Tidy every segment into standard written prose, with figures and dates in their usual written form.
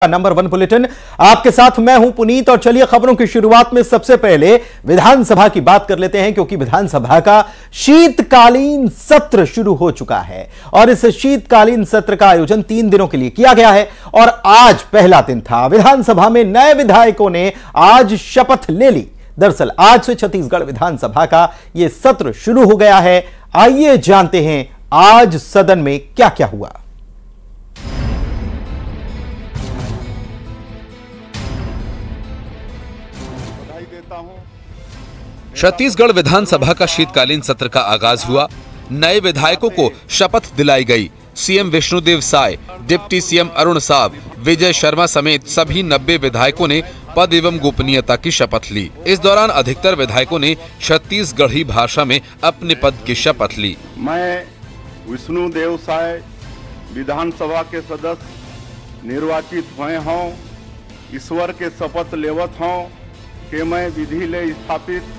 Number 1 bulletin आपके साथ मैं हूं पुनीत। और चलिए खबरों की शुरुआत में सबसे पहले विधानसभा की बात कर लेते हैं, क्योंकि विधानसभा का शीतकालीन सत्र शुरू हो चुका है और इस शीतकालीन सत्र का आयोजन 3 दिनों के लिए किया गया है और आज पहला दिन था। विधानसभा में नए विधायकों ने आज शपथ ले ली। दरअसल आज से छत्तीसगढ़ विधानसभा का यह सत्र शुरू हो गया है। आइए जानते हैं आज सदन में क्या क्या हुआ। छत्तीसगढ़ विधानसभा का शीतकालीन सत्र का आगाज हुआ। नए विधायकों को शपथ दिलाई गई। CM Vishnudeo Sai, deputy CM Arun Sao, Vijay Sharma समेत सभी 90 विधायकों ने पद एवं गोपनीयता की शपथ ली। इस दौरान अधिकतर विधायकों ने छत्तीसगढ़ी भाषा में अपने पद की शपथ ली। मैं विष्णुदेव साय विधानसभा के सदस्य निर्वाचित हुए हूँ। ईश्वर के शपथ लेवत हूँ कि मैं विधि ले स्थापित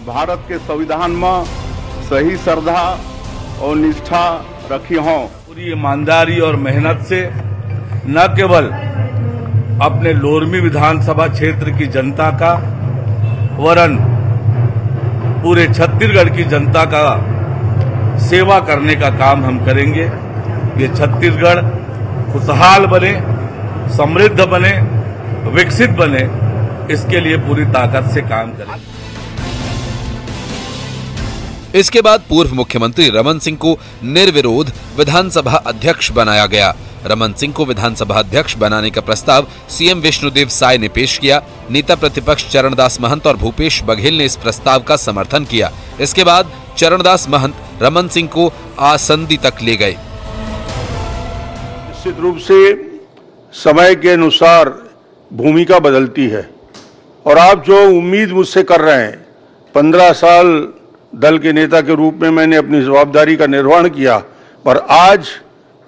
भारत के संविधान में सही श्रद्धा और निष्ठा रखी हूँ। पूरी ईमानदारी और मेहनत से न केवल अपने लोरमी विधानसभा क्षेत्र की जनता का वरन पूरे छत्तीसगढ़ की जनता का सेवा करने का काम हम करेंगे। ये छत्तीसगढ़ खुशहाल बने, समृद्ध बने, विकसित बने, इसके लिए पूरी ताकत से काम करेंगे। इसके बाद पूर्व मुख्यमंत्री रमन सिंह को निर्विरोध विधानसभा अध्यक्ष बनाया गया। रमन सिंह को विधानसभा अध्यक्ष बनाने का प्रस्ताव सीएम विष्णुदेव साय ने पेश किया। नेता प्रतिपक्ष चरणदास महंत और भूपेश बघेल ने इस प्रस्ताव का समर्थन किया। इसके बाद चरणदास महंत रमन सिंह को आसंदी तक ले गए। निश्चित रूप से समय के अनुसार भूमिका बदलती है और आप जो उम्मीद मुझसे कर रहे हैं, 15 साल दल के नेता के रूप में मैंने अपनी जवाबदारी का निर्वहन किया, पर आज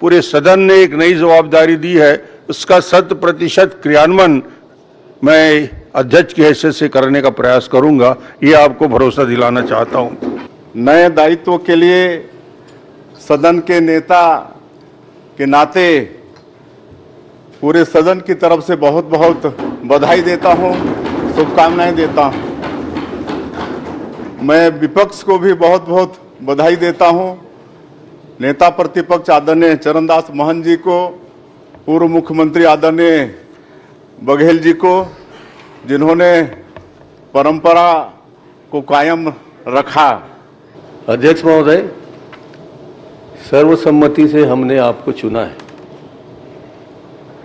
पूरे सदन ने एक नई जवाबदारी दी है। उसका 100% क्रियान्वयन मैं अध्यक्ष की हैसियत से करने का प्रयास करूंगा, ये आपको भरोसा दिलाना चाहता हूं। नए दायित्व के लिए सदन के नेता के नाते पूरे सदन की तरफ से बहुत बहुत बधाई देता हूं, शुभकामनाएं देता हूं। मैं विपक्ष को भी बहुत बहुत बधाई देता हूं। नेता प्रतिपक्ष आदरणीय चरणदास महंत जी को, पूर्व मुख्यमंत्री आदरणीय बघेल जी को, जिन्होंने परंपरा को कायम रखा। अध्यक्ष महोदय, सर्वसम्मति से हमने आपको चुना है।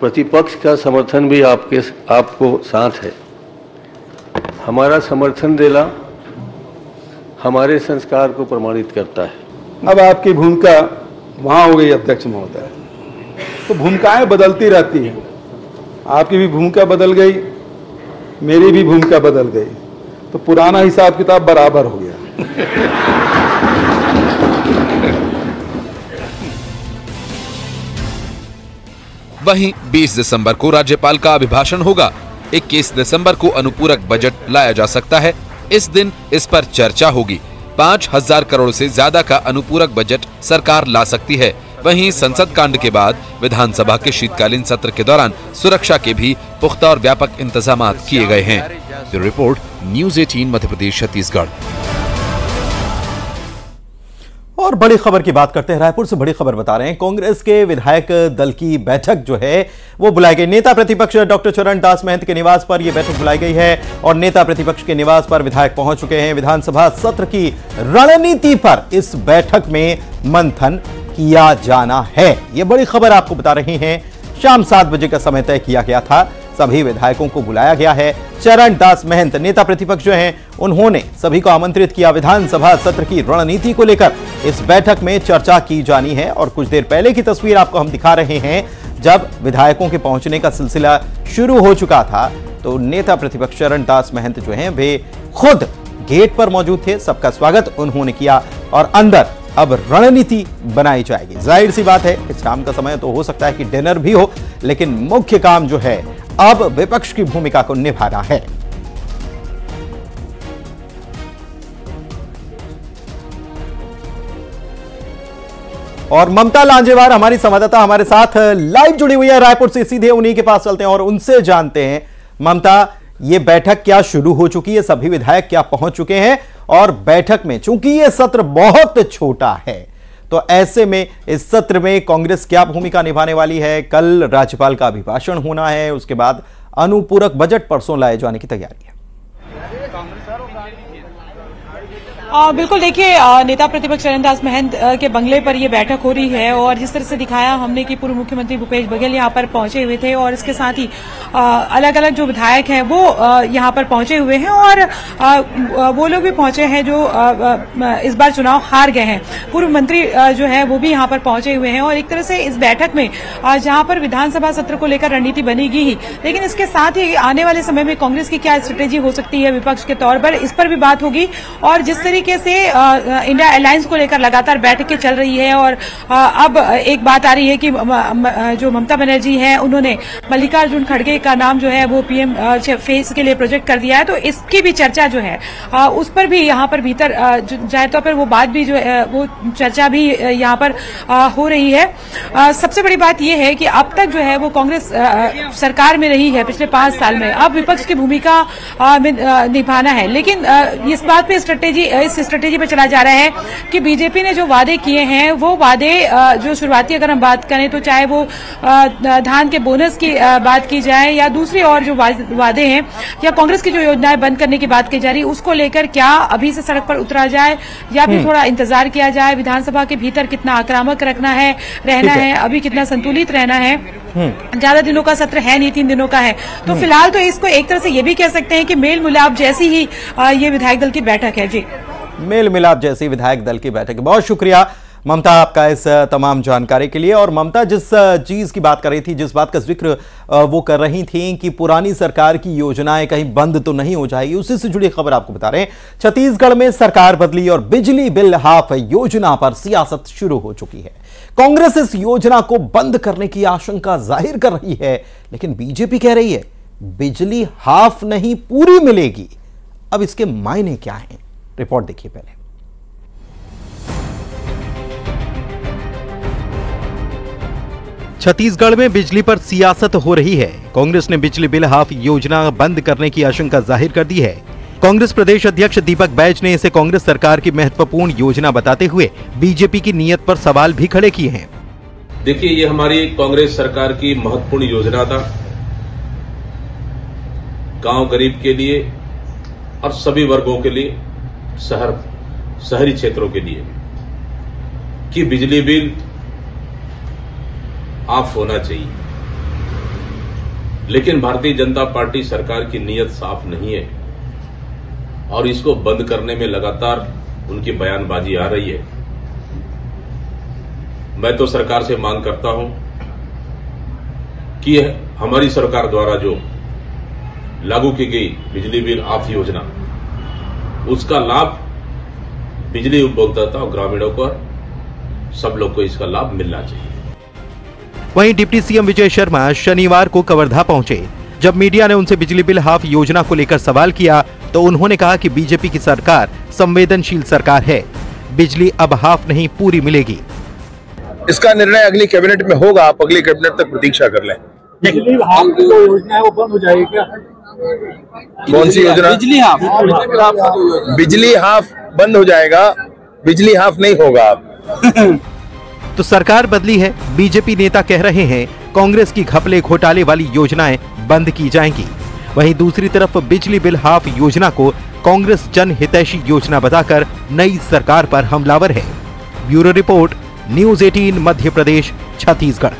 प्रतिपक्ष का समर्थन भी आपको साथ है। हमारा समर्थन देना हमारे संस्कार को प्रमाणित करता है। अब आपकी भूमिका वहाँ हो गई अध्यक्ष महोदय, तो भूमिकाएं बदलती रहती हैं। आपकी भी भूमिका बदल गई, मेरी भी भूमिका बदल गई, तो पुराना हिसाब किताब बराबर हो गया। वहीं 20 दिसंबर को राज्यपाल का अभिभाषण होगा। 21 दिसंबर को अनुपूरक बजट लाया जा सकता है। इस दिन इस पर चर्चा होगी। 5000 करोड़ से ज्यादा का अनुपूरक बजट सरकार ला सकती है। वहीं संसद कांड के बाद विधानसभा के शीतकालीन सत्र के दौरान सुरक्षा के भी पुख्ता और व्यापक इंतजाम किए गए हैं। Bureau report, news 18 Madhya Pradesh Chhattisgarh. और बड़ी खबर की बात करते हैं। रायपुर से बड़ी खबर बता रहे हैं, कांग्रेस के विधायक दल की बैठक जो है वो बुलाई गई। नेता प्रतिपक्ष डॉक्टर चरणदास महंत के निवास पर यह बैठक बुलाई गई है और नेता प्रतिपक्ष के निवास पर विधायक पहुंच चुके हैं। विधानसभा सत्र की रणनीति पर इस बैठक में मंथन किया जाना है। यह बड़ी खबर आपको बता रही हैं। शाम 7 बजे का समय तय किया गया था। सभी विधायकों को बुलाया गया है। चरणदास महंत नेता प्रतिपक्ष जो हैं, उन्होंने सभी को आमंत्रित किया। विधानसभा सत्र की रणनीति को लेकर इस बैठक में चर्चा की जानी है। और कुछ देर पहले की तस्वीर आपको हम दिखा रहे हैं, जब विधायकों के पहुंचने का सिलसिला शुरू हो चुका था तो नेता प्रतिपक्ष चरणदास महंत जो हैं वे खुद गेट पर मौजूद थे। सबका स्वागत उन्होंने किया और अंदर अब रणनीति बनाई जाएगी। जाहिर सी बात है, इस शाम का समय तो हो सकता है कि डिनर भी हो, लेकिन मुख्य काम जो है अब विपक्ष की भूमिका को निभाना है। और ममता लांजेवार हमारी संवाददाता हमारे साथ लाइव जुड़ी हुई है रायपुर से, सीधे उन्हीं के पास चलते हैं और उनसे जानते हैं। ममता, ये बैठक क्या शुरू हो चुकी है? सभी विधायक क्या पहुंच चुके हैं? और बैठक में चूंकि ये सत्र बहुत छोटा है, तो ऐसे में इस सत्र में कांग्रेस क्या भूमिका निभाने वाली है? कल राज्यपाल का अभिभाषण होना है, उसके बाद अनुपूरक बजट परसों लाए जाने की तैयारी है। बिल्कुल, देखिए नेता प्रतिपक्ष चरणदास महंत के बंगले पर ये बैठक हो रही है और जिस तरह से दिखाया हमने कि पूर्व मुख्यमंत्री भूपेश बघेल यहाँ पर पहुंचे हुए थे और इसके साथ ही अलग अलग जो विधायक हैं वो यहाँ पर पहुंचे हुए हैं और वो लोग भी पहुंचे हैं जो इस बार चुनाव हार गए हैं। पूर्व मंत्री जो है वो भी यहाँ पर पहुंचे हुए हैं और एक तरह से इस बैठक में जहाँ पर विधानसभा सत्र को लेकर रणनीति बनेगी ही, लेकिन इसके साथ ही आने वाले समय में कांग्रेस की क्या स्ट्रेटेजी हो सकती है विपक्ष के तौर पर, इस पर भी बात होगी। और जिस तरीके से इंडिया अलायंस को लेकर लगातार बैठकें चल रही है और अब एक बात आ रही है कि जो ममता बनर्जी हैं उन्होंने मल्लिकार्जुन खड़गे का नाम जो है वो पीएम फेस के लिए प्रोजेक्ट कर दिया है, तो इसकी भी चर्चा जो है उस पर भी यहाँ पर भीतर जाए तो फिर वो बात भी जो है वो चर्चा भी यहाँ पर हो रही है। सबसे बड़ी बात यह है कि अब तक जो है वो कांग्रेस सरकार में रही है पिछले 5 साल में, अब विपक्ष की भूमिका निभाना है, लेकिन इस बात पे स्ट्रेटेजी पे चला जा रहा है कि बीजेपी ने जो वादे किए हैं वो वादे जो शुरुआती अगर हम बात करें तो चाहे वो धान के बोनस की बात की जाए या दूसरी और जो वादे हैं या कांग्रेस की जो योजनाएं बंद करने की बात की जा रही है उसको लेकर क्या अभी से सड़क पर उतरा जाए या फिर थोड़ा इंतजार किया जाए, विधानसभा के भीतर कितना आक्रामक रहना है, अभी कितना संतुलित रहना है। ज्यादा दिनों का सत्र है नहीं, 3 दिनों का है, तो फिलहाल तो इसको एक तरह से ये भी कह सकते हैं कि मेल मिलाप जैसी ही ये विधायक दल की बैठक है। जी, मेल मिलाप जैसी विधायक दल की बैठक। बहुत शुक्रिया ममता आपका इस तमाम जानकारी के लिए। और ममता जिस चीज की बात कर रही थी, जिस बात का जिक्र वो कर रही थी कि पुरानी सरकार की योजनाएं कहीं बंद तो नहीं हो जाएगी, उसी से जुड़ी खबर आपको बता रहे हैं। छत्तीसगढ़ में सरकार बदली और बिजली बिल हाफ योजना पर सियासत शुरू हो चुकी है। कांग्रेस इस योजना को बंद करने की आशंका जाहिर कर रही है, लेकिन बीजेपी कह रही है बिजली हाफ नहीं पूरी मिलेगी। अब इसके मायने क्या हैं? रिपोर्ट देखिए पहले। छत्तीसगढ़ में बिजली पर सियासत हो रही है। कांग्रेस ने बिजली बिल हाफ योजना बंद करने की आशंका जाहिर कर दी है। कांग्रेस प्रदेश अध्यक्ष दीपक बैज ने इसे कांग्रेस सरकार की महत्वपूर्ण योजना बताते हुए बीजेपी की नीयत पर सवाल भी खड़े किए हैं। देखिए, ये हमारी कांग्रेस सरकार की महत्वपूर्ण योजना था, गांव गरीब के लिए और सभी वर्गों के लिए, शहरी क्षेत्रों के लिए, कि बिजली बिल ऑफ होना चाहिए। लेकिन भारतीय जनता पार्टी सरकार की नीयत साफ नहीं है और इसको बंद करने में लगातार उनकी बयानबाजी आ रही है। मैं तो सरकार से मांग करता हूं कि हमारी सरकार द्वारा जो लागू की गई बिजली बिल ऑफ योजना, उसका लाभ बिजली उपभोक्ता और ग्रामीणों को, सब लोग को इसका लाभ मिलना चाहिए। वहीं डिप्टी सीएम विजय शर्मा शनिवार को कवर्धा पहुंचे। जब मीडिया ने उनसे बिजली बिल हाफ योजना को लेकर सवाल किया तो उन्होंने कहा कि बीजेपी की सरकार संवेदनशील सरकार है, बिजली अब हाफ नहीं पूरी मिलेगी। इसका निर्णय अगली कैबिनेट में होगा, आप अगली कैबिनेट तक प्रतीक्षा कर लें। बिजली हाफ की जो योजना है वो बंद हो जाएगी क्या? कौन सी योजना? बिजली हाफ बिजली हाफ बंद हो जाएगा, बिजली हाफ नहीं होगा अब। तो सरकार बदली है, बीजेपी नेता कह रहे हैं कांग्रेस की घपले घोटाले वाली योजनाएं बंद की जाएंगी। वहीं दूसरी तरफ बिजली बिल हाफ योजना को कांग्रेस जन हितैषी योजना बताकर नई सरकार पर हमलावर है। Bureau report, news 18 Madhya Pradesh, Chhattisgarh.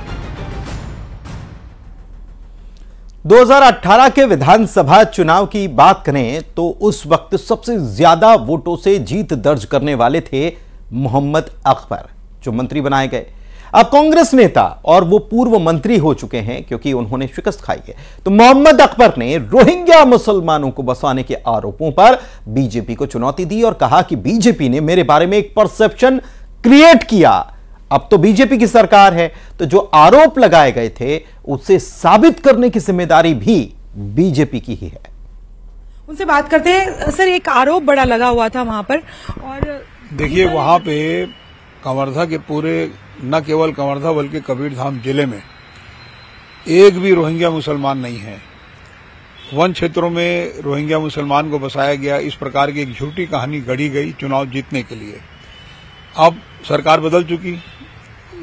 2018 के विधानसभा चुनाव की बात करें तो उस वक्त सबसे ज्यादा वोटों से जीत दर्ज करने वाले थे मोहम्मद अकबर, जो मंत्री बनाए गए। अब कांग्रेस नेता और वो पूर्व मंत्री हो चुके हैं क्योंकि उन्होंने शिकस्त खाई है। तो मोहम्मद अकबर ने रोहिंग्या मुसलमानों को बसाने के आरोपों पर बीजेपी को चुनौती दी और कहा कि बीजेपी ने मेरे बारे में एक परसेप्शन क्रिएट किया। अब तो बीजेपी की सरकार है, तो जो आरोप लगाए गए थे उसे साबित करने की जिम्मेदारी भी बीजेपी की ही है। उनसे बात करते हैं। सर, एक आरोप बड़ा लगा हुआ था वहां पर, और देखिए वहां पे कवर्धा के पूरे न केवल कवर्धा बल्कि कबीरधाम जिले में एक भी रोहिंग्या मुसलमान नहीं है। वन क्षेत्रों में रोहिंग्या मुसलमान को बसाया गया, इस प्रकार की एक झूठी कहानी गढ़ी गई चुनाव जीतने के लिए। अब सरकार बदल चुकी,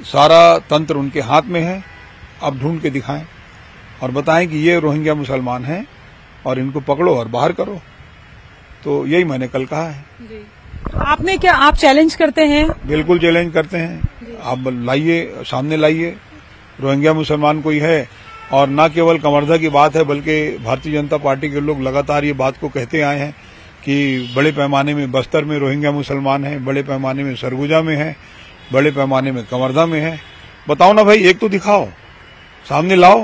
सारा तंत्र उनके हाथ में है। अब ढूंढ के दिखाएं और बताएं कि ये रोहिंग्या मुसलमान हैं और इनको पकड़ो और बाहर करो। तो यही मैंने कल कहा है। तो आपने क्या, आप चैलेंज करते हैं? बिल्कुल चैलेंज करते हैं। आप लाइए, सामने लाइए, रोहिंग्या मुसलमान कोई है। और न केवल कवर्धा की बात है बल्कि भारतीय जनता पार्टी के लोग लगातार ये बात को कहते आए हैं कि बड़े पैमाने में बस्तर में रोहिंग्या मुसलमान हैं, बड़े पैमाने में सरगुजा में हैं, बड़े पैमाने में कवर्धा में है। बताओ ना भाई, एक तो दिखाओ, सामने लाओ,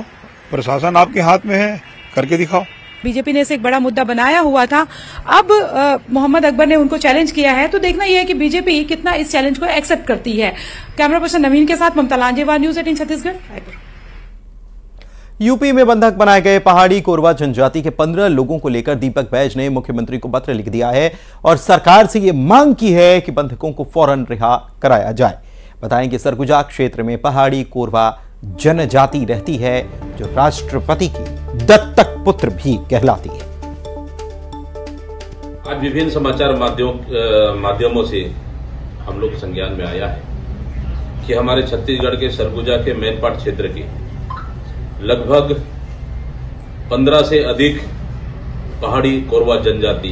प्रशासन आपके हाथ में है, करके दिखाओ। बीजेपी ने इसे एक बड़ा मुद्दा बनाया हुआ था, अब मोहम्मद अकबर ने उनको चैलेंज किया है, तो देखना यह है कि बीजेपी कितना इस चैलेंज को एक्सेप्ट करती है। कैमरा पर्सन नवीन के साथ ममता लांजेवार, न्यूज 18 छत्तीसगढ़, रायपुर। यूपी में बंधक बनाए गए पहाड़ी कोरवा जनजाति के 15 लोगों को लेकर दीपक बैज ने मुख्यमंत्री को पत्र लिख दिया है और सरकार से यह मांग की है कि बंधकों को फौरन रिहा कराया जाए। बताएं कि सरगुजा क्षेत्र में पहाड़ी कोरवा जनजाति रहती है जो राष्ट्रपति की दत्तक पुत्र भी कहलाती है। आज विभिन्न समाचार माध्यमों से हम लोग संज्ञान में आया है कि हमारे छत्तीसगढ़ के सरगुजा के मैनपाट क्षेत्र के लगभग 15 से अधिक पहाड़ी कोरवा जनजाति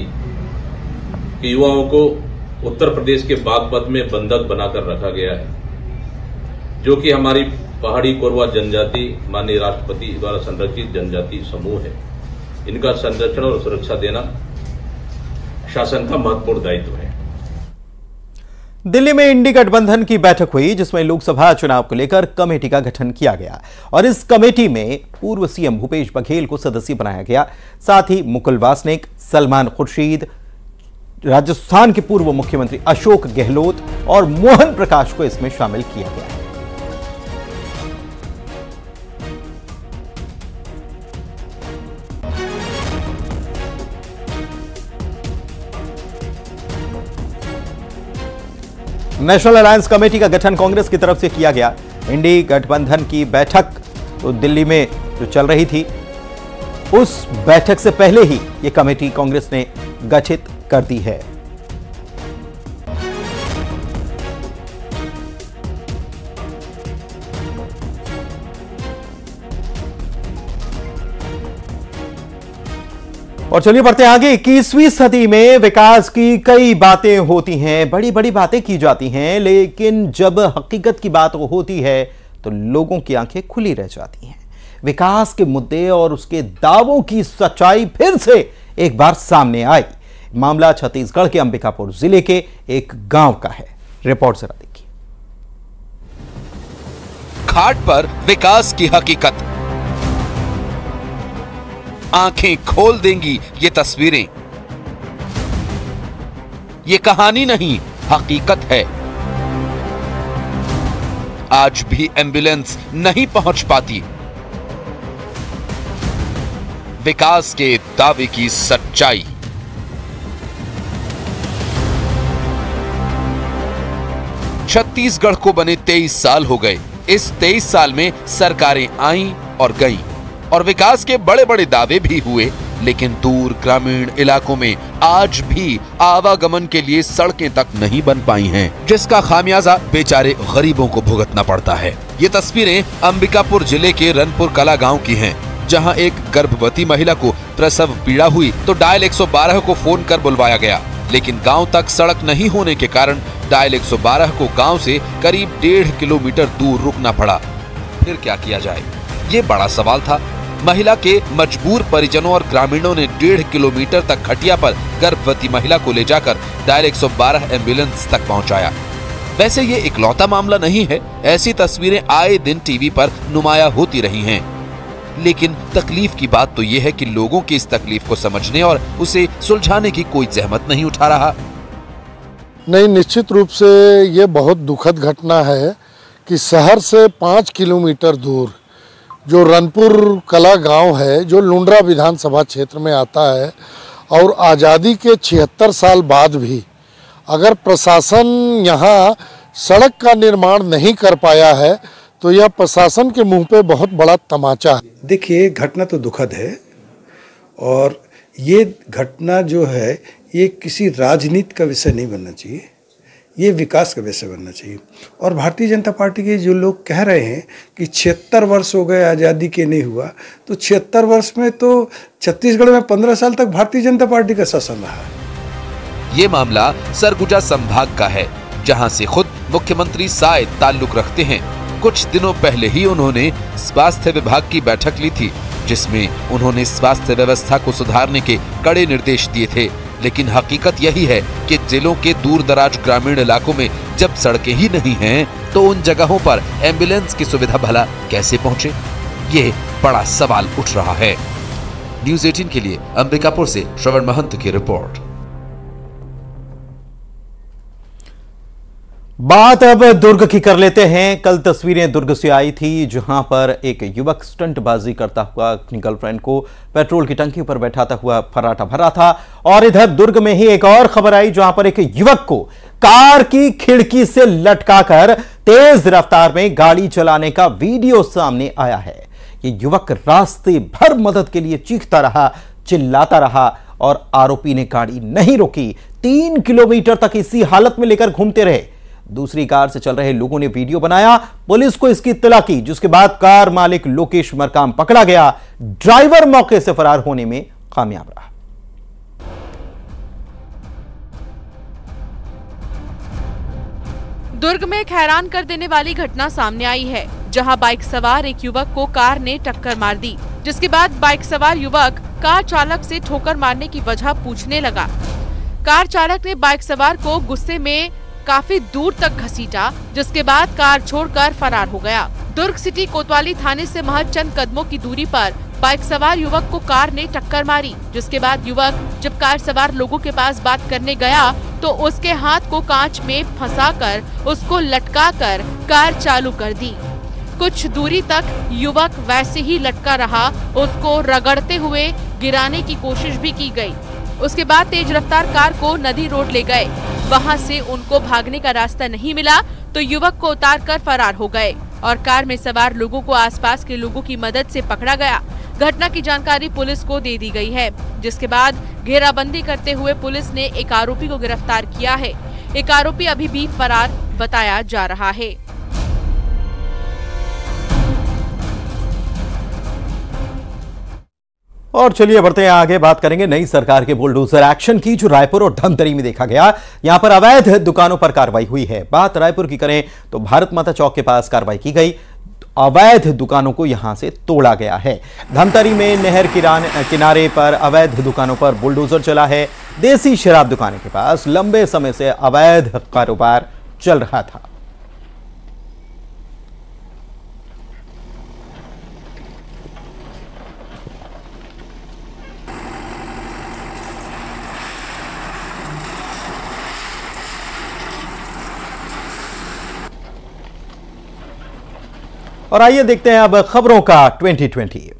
के युवाओं को उत्तर प्रदेश के बागपत में बंधक बनाकर रखा गया है, जो कि हमारी पहाड़ी कोरवा जनजाति माननीय राष्ट्रपति द्वारा संरक्षित जनजाति समूह है। इनका संरक्षण और सुरक्षा देना शासन का महत्वपूर्ण दायित्व है। दिल्ली में इंडी गठबंधन की बैठक हुई जिसमें लोकसभा चुनाव को लेकर कमेटी का गठन किया गया और इस कमेटी में पूर्व सीएम भूपेश बघेल को सदस्य बनाया गया। साथ ही मुकुल वासनिक, सलमान खुर्शीद, राजस्थान के पूर्व मुख्यमंत्री अशोक गहलोत और मोहन प्रकाश को इसमें शामिल किया गया है। नेशनल अलायंस कमेटी का गठन कांग्रेस की तरफ से किया गया। इंडी गठबंधन की बैठक तो दिल्ली में जो चल रही थी, उस बैठक से पहले ही यह कमेटी कांग्रेस ने गठित कर दी है। और चलिए बढ़ते हैं आगे। 21वीं सदी में विकास की कई बातें होती हैं, बड़ी बड़ी बातें की जाती हैं, लेकिन जब हकीकत की बात होती है तो लोगों की आंखें खुली रह जाती हैं। विकास के मुद्दे और उसके दावों की सच्चाई फिर से एक बार सामने आई। मामला छत्तीसगढ़ के अंबिकापुर जिले के एक गांव का है। रिपोर्ट जरा देखिए। घाट पर विकास की हकीकत आंखें खोल देंगी ये तस्वीरें। ये कहानी नहीं, हकीकत है। आज भी एम्बुलेंस नहीं पहुंच पाती। विकास के दावे की सच्चाई। छत्तीसगढ़ को बने 23 साल हो गए। इस 23 साल में सरकारें आईं और गईं और विकास के बड़े बड़े दावे भी हुए, लेकिन दूर ग्रामीण इलाकों में आज भी आवागमन के लिए सड़कें तक नहीं बन पाई हैं, जिसका खामियाजा बेचारे गरीबों को भुगतना पड़ता है। ये तस्वीरें अंबिकापुर जिले के रनपुर कला गांव की हैं, जहां एक गर्भवती महिला को प्रसव पीड़ा हुई तो डायल 112 को फोन कर बुलवाया गया, लेकिन गांव तक सड़क नहीं होने के कारण डायल 112 को गांव से करीब 1.5 किलोमीटर दूर रुकना पड़ा। फिर क्या किया जाए, ये बड़ा सवाल था। महिला के मजबूर परिजनों और ग्रामीणों ने 1.5 किलोमीटर तक खटिया पर गर्भवती महिला को ले जाकर डायल 112 एम्बुलेंस तक पहुंचाया। वैसे ये इकलौता मामला नहीं है, ऐसी तस्वीरें आए दिन टीवी पर नुमाया होती रही हैं। लेकिन तकलीफ की बात तो ये है कि लोगों की इस तकलीफ को समझने और उसे सुलझाने की कोई जहमत नहीं उठा रहा। नहीं, निश्चित रूप से ये बहुत दुखद घटना है कि शहर से 5 किलोमीटर दूर जो रनपुर कला गांव है, जो लुंड्रा विधानसभा क्षेत्र में आता है, और आज़ादी के 76 साल बाद भी अगर प्रशासन यहाँ सड़क का निर्माण नहीं कर पाया है, तो यह प्रशासन के मुंह पे बहुत बड़ा तमाचा है। देखिए, घटना तो दुखद है और ये घटना जो है ये किसी राजनीति का विषय नहीं बनना चाहिए, ये विकास का विषय बनना चाहिए। और भारतीय जनता पार्टी के जो लोग कह रहे हैं कि 76 वर्ष हो गए आज़ादी के नहीं हुआ, तो 76 वर्ष में तो छत्तीसगढ़ में 15 साल तक भारतीय जनता पार्टी का शासन रहा है। ये मामला सरगुजा संभाग का है, जहां से खुद मुख्यमंत्री शायद ताल्लुक रखते हैं। कुछ दिनों पहले ही उन्होंने स्वास्थ्य विभाग की बैठक ली थी, जिसमें उन्होंने स्वास्थ्य व्यवस्था को सुधारने के कड़े निर्देश दिए थे। लेकिन हकीकत यही है कि जिलों के दूर दराज ग्रामीण इलाकों में जब सड़कें ही नहीं हैं, तो उन जगहों पर एम्बुलेंस की सुविधा भला कैसे पहुंचे? ये बड़ा सवाल उठ रहा है। न्यूज़ 18 के लिए अंबिकापुर से श्रवण महंत की रिपोर्ट। बात अब दुर्ग की कर लेते हैं। कल तस्वीरें दुर्ग से आई थी, जहां पर एक युवक स्टंटबाजी करता हुआ अपनी गर्लफ्रेंड को पेट्रोल की टंकी पर बैठाता हुआ फर्राटा भरा था। और इधर दुर्ग में ही एक और खबर आई, जहां पर एक युवक को कार की खिड़की से लटकाकर तेज रफ्तार में गाड़ी चलाने का वीडियो सामने आया है। ये युवक रास्ते भर मदद के लिए चीखता रहा, चिल्लाता रहा और आरोपी ने गाड़ी नहीं रोकी। 3 किलोमीटर तक इसी हालत में लेकर घूमते रहे। दूसरी कार से चल रहे लोगों ने वीडियो बनाया, पुलिस को इसकी इत्तला की, जिसके बाद कार मालिक लोकेश मरकाम पकड़ा गया। ड्राइवर मौके से फरार होने में कामयाब रहा। दुर्ग में एक हैरान कर देने वाली घटना सामने आई है, जहां बाइक सवार एक युवक को कार ने टक्कर मार दी, जिसके बाद बाइक सवार युवक कार चालक से ठोकर मारने की वजह पूछने लगा। कार चालक ने बाइक सवार को गुस्से में काफी दूर तक घसीटा, जिसके बाद कार छोड़कर फरार हो गया। दुर्ग सिटी कोतवाली थाने से महज चंद कदमों की दूरी पर बाइक सवार युवक को कार ने टक्कर मारी, जिसके बाद युवक जब कार सवार लोगों के पास बात करने गया तो उसके हाथ को कांच में फंसाकर उसको लटकाकर कार चालू कर दी। कुछ दूरी तक युवक वैसे ही लटका रहा, उसको रगड़ते हुए गिराने की कोशिश भी की गई। उसके बाद तेज रफ्तार कार को नदी रोड ले गए। वहां से उनको भागने का रास्ता नहीं मिला तो युवक को उतारकर फरार हो गए और कार में सवार लोगों को आसपास के लोगों की मदद से पकड़ा गया। घटना की जानकारी पुलिस को दे दी गई है, जिसके बाद घेराबंदी करते हुए पुलिस ने एक आरोपी को गिरफ्तार किया है। एक आरोपी अभी भी फरार बताया जा रहा है। और चलिए बढ़ते हैं आगे, बात करेंगे नई सरकार के बुलडोजर एक्शन की, जो रायपुर और धमतरी में देखा गया। यहां पर अवैध दुकानों पर कार्रवाई हुई है। बात रायपुर की करें तो भारत माता चौक के पास कार्रवाई की गई, अवैध दुकानों को यहां से तोड़ा गया है। धमतरी में नहर किनारे पर अवैध दुकानों पर बुलडोजर चला है। देसी शराब दुकानों के पास लंबे समय से अवैध कारोबार चल रहा था। और आइए देखते हैं अब खबरों का 2020।